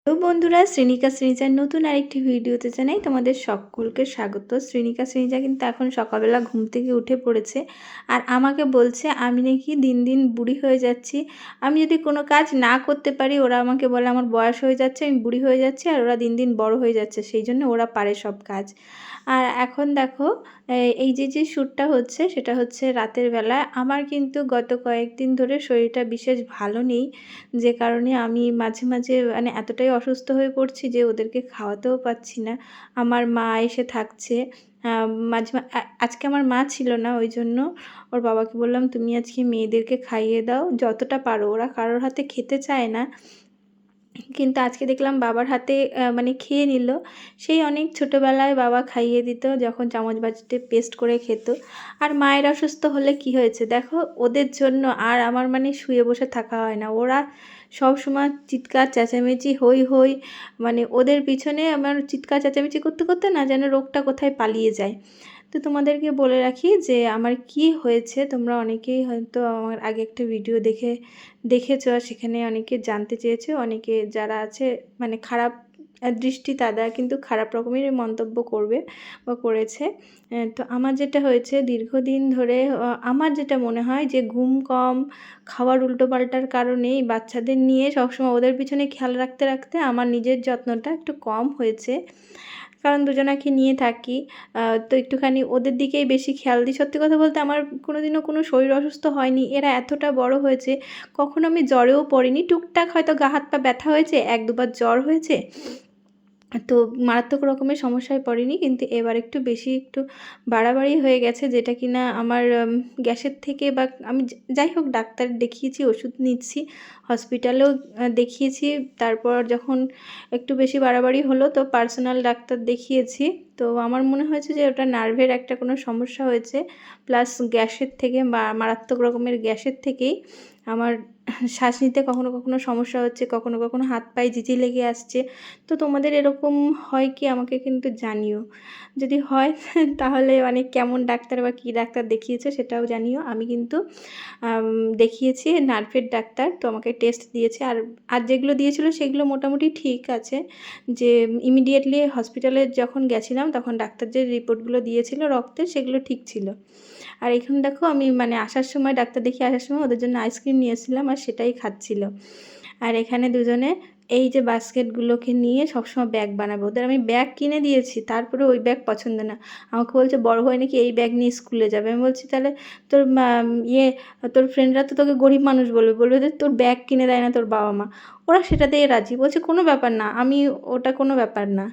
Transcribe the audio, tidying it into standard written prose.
তো বন্ধুরা, শ্রেণিকা শ্রেণিজার নতুন আরেকটি ভিডিওতে জানাই তোমাদের সকলকে স্বাগত। শ্রেণিকা শ্রেণিজা কিন্তু এখন সকালবেলা ঘুম থেকে উঠে পড়েছে আর আমাকে বলছে আমি নাকি দিন দিন বুড়ি হয়ে যাচ্ছি। আমি যদি কোনো কাজ না করতে পারি ওরা আমাকে বলে আমার বয়স হয়ে যাচ্ছে, আমি বুড়ি হয়ে যাচ্ছি, আর ওরা দিন দিন বড় হয়ে যাচ্ছে, সেই জন্য ওরা পারে সব কাজ। আর এখন দেখো এই যে শ্যুটটা হচ্ছে সেটা হচ্ছে রাতের বেলায়। আমার কিন্তু গত কয়েকদিন ধরে শরীরটা বিশেষ ভালো নেই, যে কারণে আমি মাঝে মাঝে মানে এতটাই অসুস্থ হয়ে পড়ছি যে ওদেরকে খাওয়াতেও পাচ্ছি না। আমার মা এসে থাকছে, আজকে আমার মা ছিল না, ওই জন্য ওর বাবাকে বললাম তুমি আজকে মেয়েদেরকে খাইয়ে দাও যতটা পারো। ওরা কারোর হাতে খেতে চায় না, কিন্তু আজকে দেখলাম বাবার হাতে মানে খেয়ে নিল। সেই অনেক ছোটোবেলায় বাবা খাইয়ে দিত, যখন চামচ বাটিতে পেস্ট করে খেত। আর মায়ের অসুস্থ হলে কি হয়েছে দেখো, ওদের জন্য আর আমার মানে শুয়ে বসে থাকা হয় না। ওরা সব সময় চিৎকার চেঁচামেচি হই হই, মানে ওদের পিছনে আমার চিৎকার চেঁচামেচি করতে করতে না যেন রোগটা কোথায় পালিয়ে যায়। তো তোমাদেরকে বলে রাখি যে আমার কি হয়েছে, তোমরা অনেকেই হয়তো আমার আগে একটা ভিডিও দেখেছো, আর সেখানে অনেকে জানতে চেয়েছো। অনেকে যারা আছে মানে খারাপ দৃষ্টি, তারা কিন্তু খারাপ রকমের মন্তব্য করবে বা করেছে। তো আমার যেটা হয়েছে দীর্ঘদিন ধরে, আমার যেটা মনে হয় যে ঘুম কম, খাওয়ার উল্টোপাল্টার কারণেই বাচ্চাদের নিয়ে সবসময় ওদের পিছনে খেয়াল রাখতে রাখতে আমার নিজের যত্নটা একটু কম হয়েছে। কারণ দুজনাকে নিয়ে থাকি, তো একটুখানি ওদের দিকেই বেশি খেয়াল দিই। সত্যি কথা বলতে আমার কোনোদিনও কোনো শরীর অসুস্থ হয়নি। এরা এতটা বড় হয়েছে, কখনো আমি জ্বরেও পড়িনি। টুকটাক হয়তো গা হাত পা ব্যথা হয়েছে, ১-২ বার জ্বর হয়েছে, তো মারাত্মক রকমের সমস্যায় পড়িনি। কিন্তু এবার একটু বেশি একটু বাড়াবাড়ি হয়ে গেছে, যেটা কিনা আমার গ্যাসের থেকে বা আমি যাই হোক ডাক্তার দেখিয়েছি, ওষুধ নিচ্ছি, হসপিটালেও দেখিয়েছি। তারপর যখন একটু বেশি বাড়াবাড়ি হলো তো পার্সোনাল ডাক্তার দেখিয়েছি। তো আমার মনে হয়েছে যে ওটা নার্ভের একটা কোনো সমস্যা হয়েছে, প্লাস গ্যাসের থেকে বা মারাত্মক রকমের গ্যাসের থেকেই আমার শ্বাস নিতে কখনো কখনো সমস্যা হচ্ছে, কখনো কখনো হাত পায়ে ঝিঁঝি লেগে আসছে। তো তোমাদের এরকম হয় কি আমাকে কিন্তু জানিও। যদি হয় তাহলে মানে কেমন ডাক্তার বা কী ডাক্তার দেখিয়েছো সেটাও জানিও। আমি কিন্তু দেখিয়েছি নার্ভের ডাক্তার, তো আমাকে টেস্ট দিয়েছে। আর যেগুলো দিয়েছিলো সেগুলো মোটামুটি ঠিক আছে। যে ইমিডিয়েটলি হসপিটালে যখন গেছিলাম তখন ডাক্তার যে রিপোর্টগুলো দিয়েছিল রক্তের, সেগুলো ঠিক ছিল। আর এখানে দেখো আমি মানে আসার সময় ডাক্তার দেখিয়ে আসার সময় ওদের জন্য আইসক্রিম নিয়ে এসেছিলাম, আর সেটাই খাচ্ছিল। আর এখানে দুজনে এই যে বাস্কেটগুলোকে নিয়ে সবসময় ব্যাগ বানাবে। ওদের আমি ব্যাগ কিনে দিয়েছি, তারপরে ওই ব্যাগ পছন্দ না। আমাকে বলছে বড় হয়ে নাকি এই ব্যাগ নিয়ে স্কুলে যাবে। আমি বলছি তাহলে তোর তোর ফ্রেন্ডরা তো তোকে গরিব মানুষ বলবে, বলবে যে তোর ব্যাগ কিনে দেয় না তোর বাবা মা। ওরা সেটাতেই রাজি, বলছে কোনো ব্যাপার না, আমি ওটা কোনো ব্যাপার না।